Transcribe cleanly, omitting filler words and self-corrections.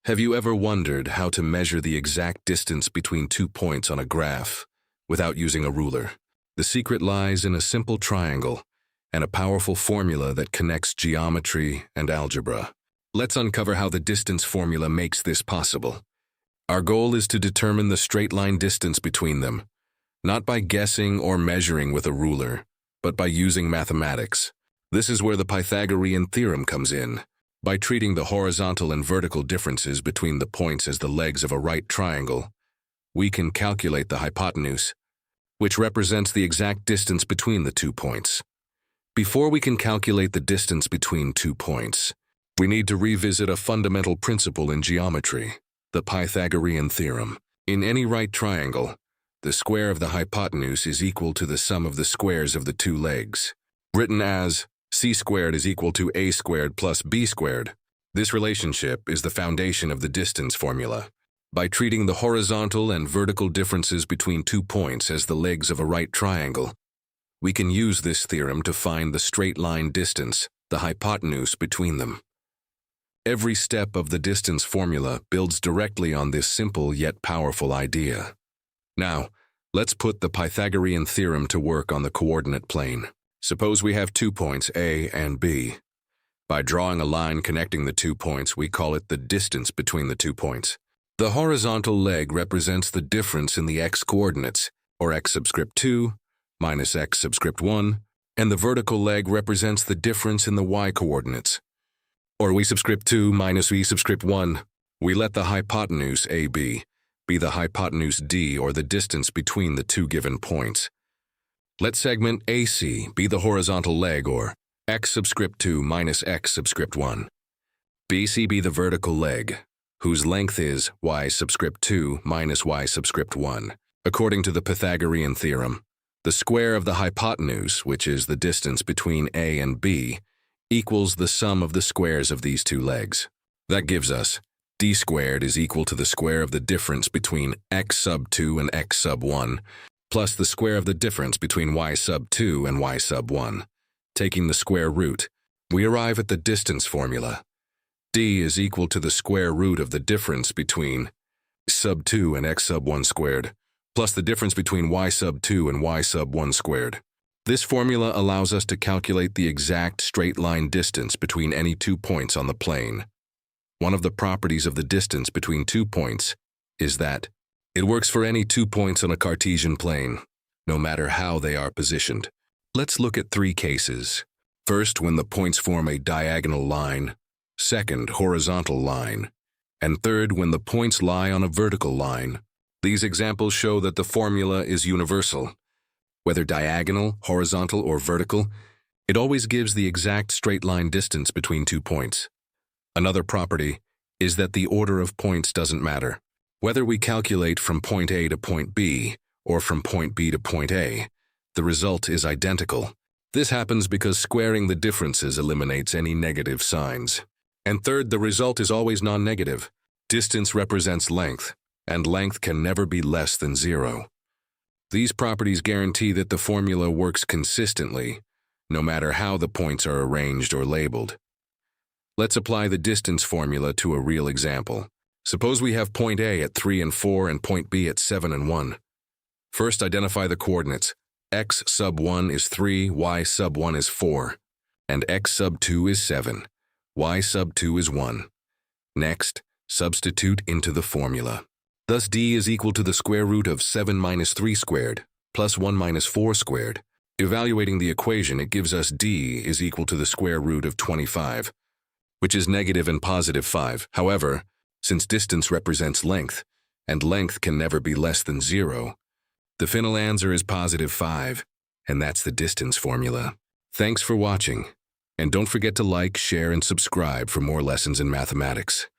Have you ever wondered how to measure the exact distance between 2 points on a graph without using a ruler? The secret lies in a simple triangle and a powerful formula that connects geometry and algebra. Let's uncover how the distance formula makes this possible. Our goal is to determine the straight line distance between them, not by guessing or measuring with a ruler, but by using mathematics. This is where the Pythagorean Theorem comes in. By treating the horizontal and vertical differences between the points as the legs of a right triangle, we can calculate the hypotenuse, which represents the exact distance between the 2 points. Before we can calculate the distance between 2 points, we need to revisit a fundamental principle in geometry, the Pythagorean Theorem. In any right triangle, the square of the hypotenuse is equal to the sum of the squares of the 2 legs, written as c squared is equal to a squared plus b squared. This relationship is the foundation of the distance formula. By treating the horizontal and vertical differences between 2 points as the legs of a right triangle, we can use this theorem to find the straight line distance, the hypotenuse between them. Every step of the distance formula builds directly on this simple yet powerful idea. Now, let's put the Pythagorean theorem to work on the coordinate plane. Suppose we have 2 points, A and B. By drawing a line connecting the 2 points, we call it the distance between the 2 points. The horizontal leg represents the difference in the x-coordinates, or x subscript 2 minus x subscript 1, and the vertical leg represents the difference in the y-coordinates, or v subscript 2 minus v subscript 1. We let the hypotenuse AB be the hypotenuse D, or the distance between the 2 given points. Let segment AC be the horizontal leg, or x subscript 2 minus x subscript 1. BC be the vertical leg, whose length is y subscript 2 minus y subscript 1. According to the Pythagorean theorem, the square of the hypotenuse, which is the distance between A and B, equals the sum of the squares of these 2 legs. That gives us d squared is equal to the square of the difference between x sub 2 and x sub 1, plus the square of the difference between y sub 2 and y sub 1. Taking the square root, we arrive at the distance formula. D is equal to the square root of the difference between sub 2 and x sub 1 squared, plus the difference between y sub 2 and y sub 1 squared. This formula allows us to calculate the exact straight line distance between any 2 points on the plane. One of the properties of the distance between 2 points is that it works for any 2 points on a Cartesian plane, no matter how they are positioned. Let's look at 3 cases. First, when the points form a diagonal line. Second, horizontal line. And third, when the points lie on a vertical line. These examples show that the formula is universal. Whether diagonal, horizontal, or vertical, it always gives the exact straight line distance between 2 points. Another property is that the order of points doesn't matter. Whether we calculate from point A to point B, or from point B to point A, the result is identical. This happens because squaring the differences eliminates any negative signs. And third, the result is always non-negative. Distance represents length, and length can never be less than 0. These properties guarantee that the formula works consistently, no matter how the points are arranged or labeled. Let's apply the distance formula to a real example. Suppose we have point A at 3 and 4 and point B at 7 and 1. First, identify the coordinates. X sub 1 is 3, y sub 1 is 4, and x sub 2 is 7, y sub 2 is 1. Next, substitute into the formula. Thus, D is equal to the square root of 7 minus 3 squared, plus 1 minus 4 squared. Evaluating the equation, it gives us D is equal to the square root of 25, which is negative and positive 5. However, since distance represents length, and length can never be less than 0, the final answer is positive 5, and that's the distance formula. Thanks for watching, and don't forget to like, share, and subscribe for more lessons in mathematics.